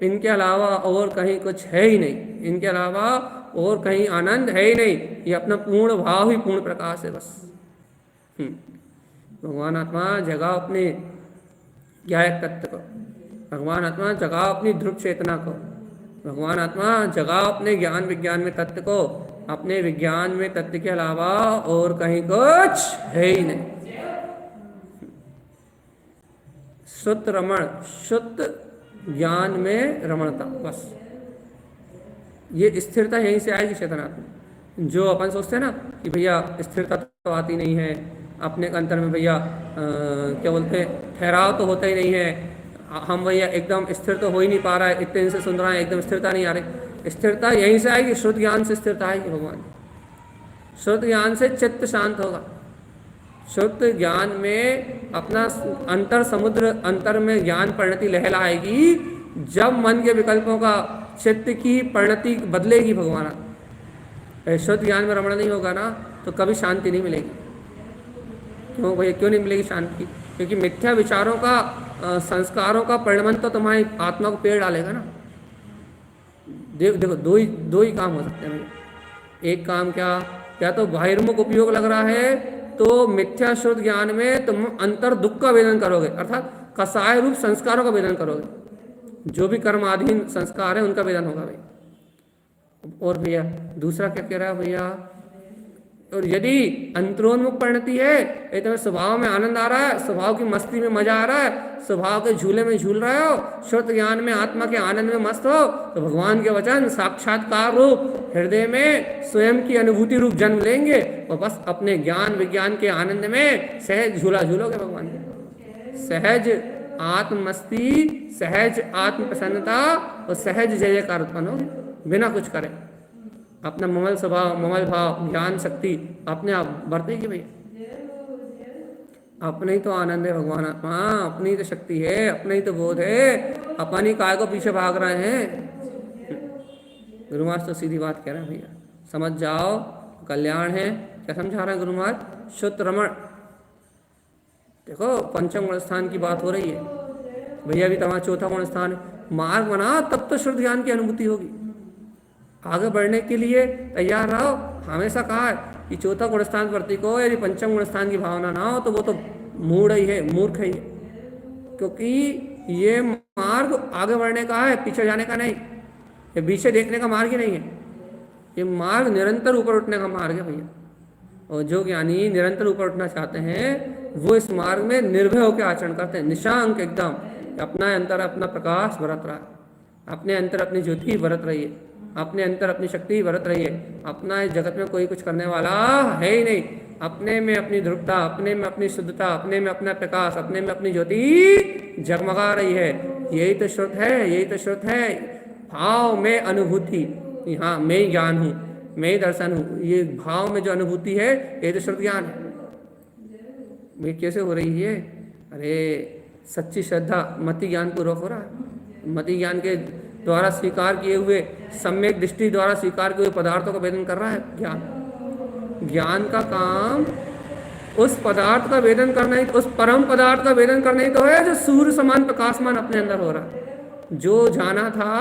इनके अलावा और कहीं कुछ है ही नहीं, इनके अलावा और कहीं आनंद है ही नहीं। ये अपना पूर्ण भाव ही पूर्ण प्रकाश है बस। भगवान आत्मा जगा अपने ज्ञायक तत्व को, भगवान आत्मा जगा अपनी ध्रुव चेतना को, भगवान आत्मा जगा अपने ज्ञान विज्ञान में तत्व को। अपने विज्ञान में तत्व के अलावा और कहीं कुछ है ही नहीं। शुद्ध रमण, शुद्ध ज्ञान में रमणता बस। ये स्थिरता यहीं से आएगी चेतनात्मा। जो अपन सोचते हैं ना कि भैया स्थिरता तो आती नहीं है अपने अंतर में, भैया क्या बोलते हैं, ठहराव तो होता ही नहीं है, हम भैया एकदम स्थिर तो हो ही नहीं पा रहा है, इतने दिन से सुन रहा है एकदम स्थिरता नहीं आ रही। स्थिरता यहीं से आएगी, शुद्ध ज्ञान से स्थिरता आएगी भगवान। शुद्ध ज्ञान से चित्त शांत होगा। शुद्ध ज्ञान में अपना अंतर समुद्र, अंतर में ज्ञान परिणति लहलाएगी। जब मन के विकल्पों का चित्त की परिणति बदलेगी भगवान, शुद्ध ज्ञान में रमण नहीं होगा ना तो कभी शांति नहीं मिलेगी। क्यों भैया, क्यों नहीं मिलेगी शांति? क्योंकि मिथ्या विचारों का, संस्कारों का परिणमन तो तुम्हारी आत्मा को पेड़ डालेगा ना। देखो दो ही काम हो सकते हैं भैया। एक काम क्या, या तो बाहिर्मुख उपयोग लग रहा है तो मिथ्या शुद्ध ज्ञान में तुम अंतर दुख का वेदन करोगे, अर्थात कसाय रूप संस्कारों का वेदन करोगे। जो भी कर्माधीन संस्कार है उनका वेदन होगा भाई। और भैया दूसरा क्या कह रहा है भैया, और यदि अंतरोन्मुख परिणति है, ये तुम्हें स्वभाव में आनंद आ रहा है, स्वभाव की मस्ती में मजा आ रहा है, स्वभाव के झूले में झूल रहे हो, शुद्ध ज्ञान में आत्मा के आनंद में मस्त हो, तो भगवान के वचन साक्षात्कार रूप हृदय में स्वयं की अनुभूति रूप जन्म लेंगे और बस अपने ज्ञान विज्ञान के आनंद में सहज झूला झूलोगे भगवान के। सहज आत्मस्ती, सहज आत्म प्रसन्नता और सहज जय जयकार उत्पन्न हो, बिना कुछ करे। अपना ममल स्वभाव, ममल भाव, ज्ञान शक्ति अपने आप बरतेगी भैया। अपने ही तो आनंद है भगवान आत्मा, अपनी ही तो शक्ति है, अपने ही तो बोध है, अपन ही काय को पीछे भाग रहे हैं। गुरु महाराज तो सीधी बात कह रहे हैं भैया, समझ जाओ कल्याण है। क्या समझा रहे हैं गुरु महाराज? शुद्ध रमण। देखो पंचम गुण स्थान की बात हो रही है भैया, अभी तुम्हारा चौथा गुण स्थान है। मार्ग बना तब तो शुद्ध ज्ञान की अनुभूति होगी। आगे बढ़ने के लिए तैयार रहो। हमेशा कहा है कि चौथा गुण स्थान प्रतीक हो, यदि पंचम गुण स्थान की भावना ना हो तो वो तो मूढ़ ही है, मूर्ख ही है। क्योंकि ये मार्ग आगे बढ़ने का है, पीछे जाने का नहीं। ये पीछे देखने का मार्ग ही नहीं है, ये मार्ग निरंतर ऊपर उठने का मार्ग है भैया। और जो ज्ञानी निरंतर ऊपर उठना चाहते हैं वो इस मार्ग में निर्भय होकर आचरण करते हैं, निशांक एकदम। अपना अंतर अपना प्रकाश बरत रहा है, अपने अंतर अपनी ज्योति बरत रही है, अपने अंतर अपनी शक्ति बरत रही है। अपना इस जगत में कोई कुछ करने वाला है ही नहीं। अपने में अपनी ध्रुवता, अपने में अपनी शुद्धता, अपने में अपना प्रकाश, अपने में अपनी ज्योति जगमगा रही है। यही तो श्रुत है, यही तो श्रुत है। भाव में अनुभूति, हाँ मैं ही ज्ञान हूँ, मैं ही दर्शन हूँ, ये भाव में जो अनुभूति है ये तो श्रुत ज्ञान है। ये कैसे हो रही है? अरे सच्ची श्रद्धा मति ज्ञान पूर्वक हो रहा है। मति ज्ञान के द्वारा स्वीकार किए हुए, सम्यक दृष्टि द्वारा स्वीकार किए हुए पदार्थों का वेदन कर रहा है ज्ञान। ज्ञान का काम उस पदार्थ का वेदन करना ही, उस परम पदार्थ का वेदन करना ही तो है जो सूर्य समान प्रकाशमान अपने अंदर हो रहा है। जो जाना था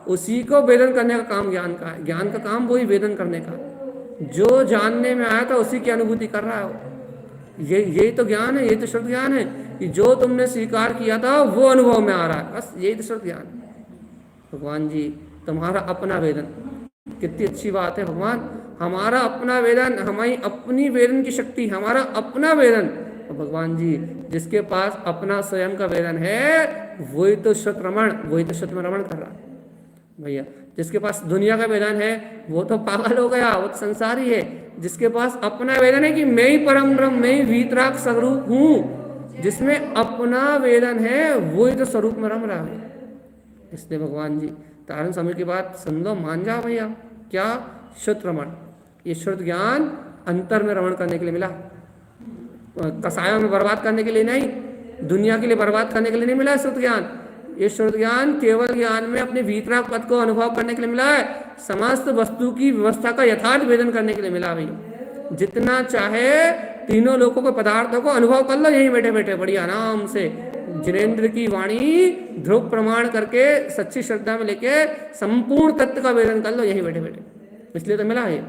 उसी को वेदन करने का काम ज्ञान का है। ज्ञान का काम वही वेदन करने का। जो जानने में आया था उसी की अनुभूति कर रहा है। यही तो ज्ञान है, यही तो शुद्ध ज्ञान है कि जो तुमने स्वीकार किया था वो अनुभव में आ रहा है। बस यही तो शुद्ध ज्ञान है। भगवान जी तुम्हारा अपना वेदन, कितनी अच्छी बात है भगवान। हमारा अपना वेदन, हमारी अपनी वेदन की शक्ति, हमारा अपना वेदन। भगवान जी जिसके पास अपना स्वयं का वेदन है वही तो शुद्ध रमण, वही तो शुद्ध रमण कर रहा है भैया। जिसके पास दुनिया का वेदन है वो तो पागल हो गया, वो तो संसारी है। जिसके पास अपना वेदन है कि मैं ही परम ब्रह्म, मैं ही वीतराग स्वरूप हूँ, जिसमें अपना वेदन है वही तो स्वरूप में रम रहा है। इसलिए भगवान जी तारण समय की बात सुन लो, मान जाओ भैया। क्या? शुद्ध रमण। ये शुद्ध ज्ञान अंतर में रमण करने के लिए मिला, कसायों में बर्बाद करने के लिए नहीं, दुनिया के लिए बर्बाद करने के लिए नहीं मिला शुद्ध ज्ञान। ये शुद्ध ज्ञान केवल ज्ञान में अपने भीतराग पद को अनुभव करने के लिए मिला है। समस्त वस्तु की व्यवस्था का यथार्थ वेदन करने के लिए मिला भैया। जितना चाहे तीनों लोगों को, पदार्थों को अनुभव कर लो यहीं बैठे बैठे बड़ी आराम से। जिनेन्द्र की वाणी ध्रुव प्रमाण करके सच्ची श्रद्धा में लेके संपूर्ण तत्व का वेदन कर लो यहीं बैठे बैठे। इसलिए तो मिला है।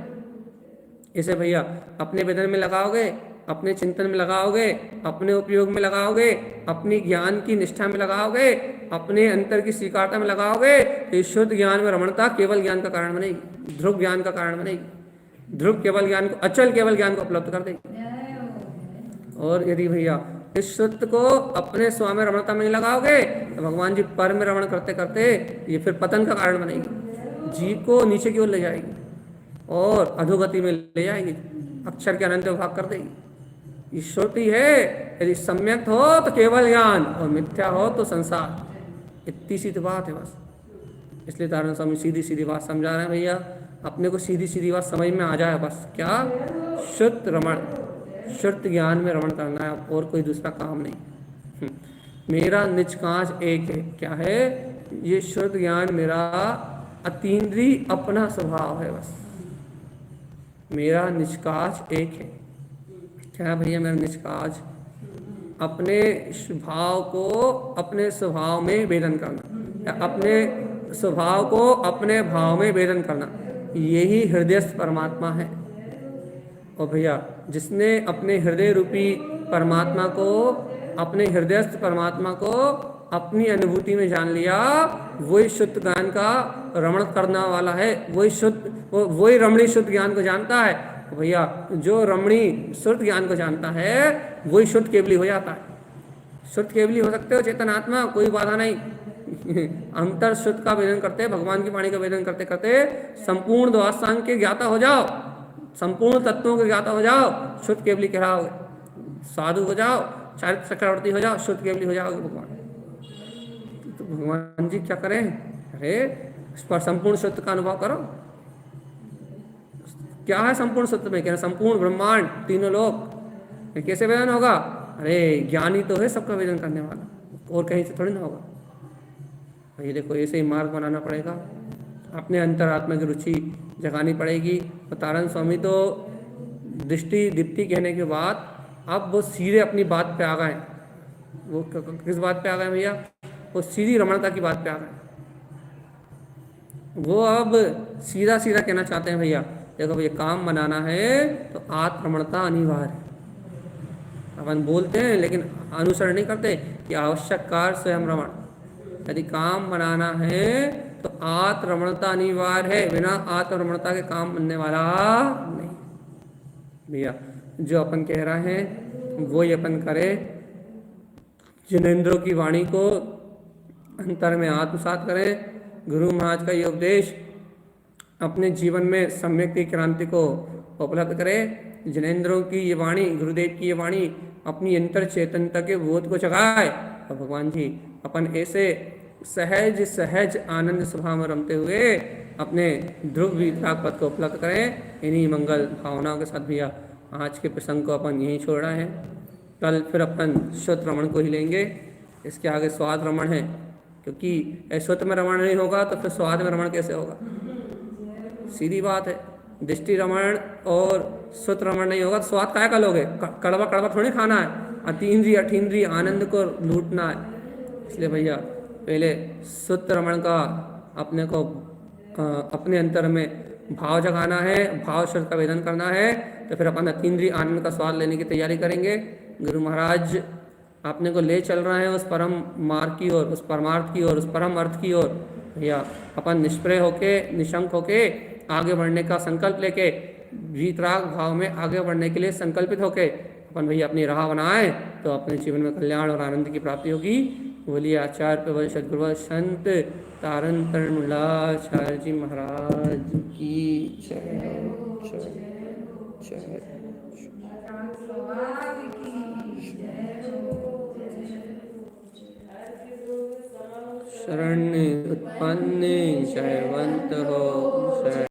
इसे भैया अपने वेदन में लगाओगे, अपने चिंतन में लगाओगे, अपने उपयोग में लगाओगे, अपनी ज्ञान की निष्ठा में लगाओगे, अपने अंतर की स्वीकारता में लगाओगे तो शुद्ध ज्ञान में रमणता केवल ज्ञान का कारण बनेगी, ध्रुव ज्ञान का कारण बनेगी। ध्रुव केवल ज्ञान को, अचल केवल ज्ञान को उपलब्ध कर देगी। और यदि भैया इस शुद्ध को अपने स्वामी रमणता में नहीं लगाओगे तो भगवान जी पर में रमण करते करते ये फिर पतन का कारण बनेगी, जीव को नीचे की ओर ले जाएगी और अधोगति में ले जाएगी, अक्षर के अनंत भाग कर देगी। ये श्रुति है, यदि सम्यक हो तो केवल ज्ञान और मिथ्या हो तो संसार। इतनी सी बात है बस। इसलिए तारण स्वामी सीधी सीधी बात समझा रहे हैं भैया। अपने को सीधी सीधी बात समझ में आ जाए बस। क्या? शुद्ध रमण, शुद्ध ज्ञान में रमण करना है और कोई दूसरा काम नहीं। मेरा निष्कांच एक है। क्या है? ये शुद्ध ज्ञान मेरा अतीन्द्रिय अपना स्वभाव है बस। मेरा निष्कांच एक है। क्या भैया? मेरा निष्कांच अपने भाव को अपने स्वभाव में वेदन करना, अपने स्वभाव को अपने भाव में वेदन करना, यही हृदयस्थ परमात्मा है। और भैया जिसने अपने हृदय रूपी परमात्मा को, अपने हृदयस्थ परमात्मा को अपनी अनुभूति में जान लिया, वही शुद्ध ज्ञान का रमण करने वाला है। वही रमणी शुद्ध ज्ञान को जानता है। भैया जो रमणी शुद्ध ज्ञान को जानता है वही शुद्ध केवली हो जाता है। शुद्ध केवली हो सकते हो चेतन आत्मा, कोई बाधा नहीं। अंतर शुद्ध का वेदन करते, भगवान की वाणी का वेदन करते करते संपूर्ण द्वादशांग के ज्ञाता हो जाओ, संपूर्ण तत्वों के ज्ञाता हो जाओ, शुद्ध केवली कहलाओगे। साधु हो जाओ, चारित्र चक्रवर्ती हो जाओ, शुद्ध केवली हो जाओगे भगवान। भगवान जी क्या करें? अरे इस पर संपूर्ण सत्य का अनुभव करो। क्या है संपूर्ण सत्य में? क्या संपूर्ण ब्रह्मांड, तीनों लोक, ये कैसे वेदन होगा? अरे ज्ञानी तो है सबका वेदन करने वाला, और कहीं से थोड़ी ना होगा। ये देखो ऐसे ही मार्ग बनाना पड़ेगा, अपने अंतरात्मा की रुचि जगानी पड़ेगी। और तारण स्वामी तो दृष्टि दीप्ति कहने के बाद अब वो सीधे अपनी बात पे आ गए। वो किस बात पे आ गए भैया? वो सीधी रमणता की बात पे आ गए। वो अब सीधा सीधा कहना चाहते हैं भैया देखो भैया, काम बनाना है तो आत्मरमणता अनिवार्य है। अपन बोलते हैं लेकिन अनुसरण नहीं करते कि आवश्यक कार्य स्वयं रमण। यदि काम बनाना है तो आत्मरमणता अनिवार्य है, बिना आत्मरमणता के काम बनने वाला नहीं। भैया जो अपन कह रहे हैं वो ही अपन करे। जिनेंद्रों की वाणी को अंतर में आत्मसात करें। गुरु महाराज का ये उपदेश अपने जीवन में सम्यक की क्रांति को उपलब्ध करें। जिनेंद्रों की ये वाणी, गुरुदेव की ये वाणी अपनी अंतर चेतनता के बोध को जगाए। और भगवान जी अपन ऐसे सहज सहज आनंद स्वभाव में रमते हुए अपने ध्रुव वितराग पद को उपलब्ध करें। इन्हीं मंगल भावनाओं के साथ भैया आज के प्रसंग को अपन यहीं छोड़ रहे हैं। कल फिर अपन श्रुत रमण को ही लेंगे। इसके आगे स्वाद रमण है, क्योंकि श्रुत में रमण नहीं होगा तो फिर स्वाद में रमण कैसे होगा? सीधी बात है। दृष्टि रमण और श्रुत रमण नहीं होगा तो स्वाद काय का लोगे? कड़वा कड़वा थोड़ी खाना है, अतीन्द्रिय अठीन्द्रिय आनंद को लूटना है। इसलिए भैया पहले श्रुत रमण का अपने को अपने अंतर में भाव जगाना है, भाव शब्द का वेदन करना है, तो फिर अपन अतीन्द्रिय आनंद का स्वाद लेने की तैयारी करेंगे। गुरु महाराज अपने को ले चल रहे हैं उस परम मार्ग की ओर, उस परमार्थ की ओर, उस परम अर्थ की ओर। भैया अपन निष्प्रय होके, निशंक होके आगे बढ़ने का संकल्प लेके, वीतराग भाव में आगे बढ़ने के लिए संकल्पित होके अपन भैया अपनी राह बनाए तो अपने जीवन में कल्याण और आनंद की प्राप्ति होगी। बोलिए आचार्य प्रबल सद्गुरु संत तारण तरणमूलाचार्य जी महाराज की जय जय जय। शरण्य उत्पन्न जयवंत हो।